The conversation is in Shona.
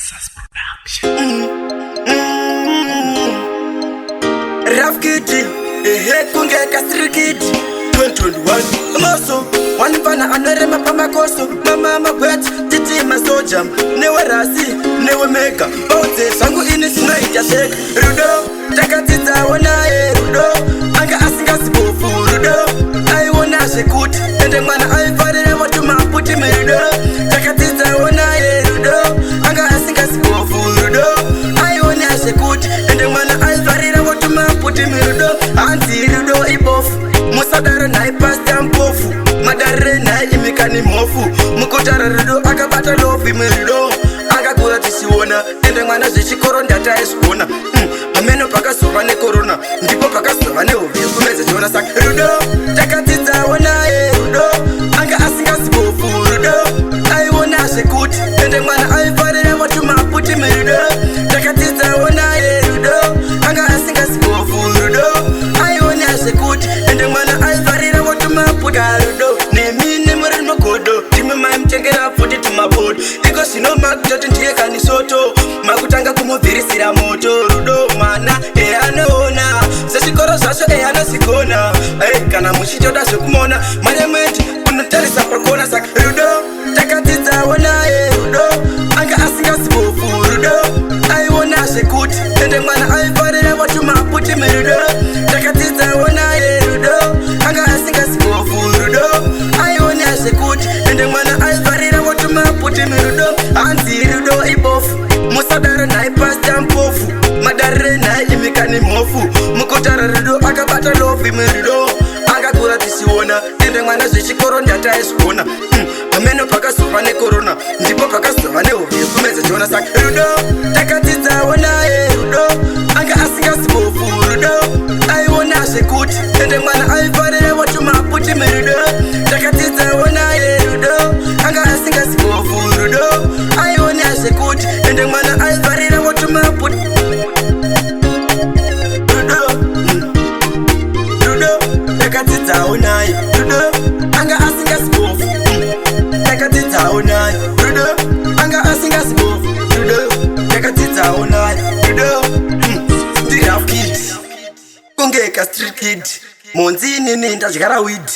Texas Production. Rough kid, kungeka street kid 2021 Maso, wanifana anere mapama koso Mama mabwet, titi masoja Newe rasi, newe mega Bote, sangu ini sinaita shake Rudo, taka tita wanae Rudo, anga asinga sibofu Rudo, ai wana shekuti Ende mana ai fadere watu maputi Rudo, taka tita wanae Rudo, anga asinga sibofu Rudo, ai wana shekuti Ende mana ai fadere watu maputi Rudo, anti Rudo ibofu Musadara na ipasta mpofu Madare na imikani mofu Mukutara Rudo akabata lofi Rudo akakura tisiona Ende mwana zishikoro ndata eskuona Ameno paka sovane corona Ndipo paka sovane uvi kumeze jona sak Rudo takatita wana Rudo anga asinga sibofu Rudo ai wana shekuti Ende mwana aifare watu maputi Rudo takatita wana Rudo anga asinga sibofu Rudo ai wana shekuti Ende mwana aifare watu maputi Rudo Nemi nemuri nokodo Time mai mchengera futi tumabodo Iko sino makutoti ntiye kanisoto Makutanga kumuvirisira moto Rudo mana eanoona Sashikoro sasho eanosikona Kana mushito dasho kumona Manementi unutalisa pakona sak Rudo takatita wana Rudo anga asinga sibofu Rudo ai wana shekuti Ende mwana aifare watu maputi Rudo takatita wana Rudo anga asinga sibofu Rudo ai wana shekuti Ende mwana aifare watu maputi Rudo anti Rudo ibofu Musadara na ipasta mpofu Madare na imikani mofu Mukutara Rudo akabata lofi Rudo akakura tisiona Ende mwana zishikoro ndata eskuona Ameno paka sovane corona Ndipo paka sovane uvi kumeze jona sak Rudo takatita wana Rudo anga asinga sibofu Rudo ai wana shekuti Ende mwana aifare watu maputi Rudo takatita wana Rudo anga asinga sibofu Rudo ai wana shekuti Ende mwana aifare watu maputi Rudo takatita wana Rudo anga asinga sibofu takatita wana Rudo anga asinga sibofu Rudo takatita wana Rudo Ndi rough kid kungeka street kid Monzi nini ndadyara weed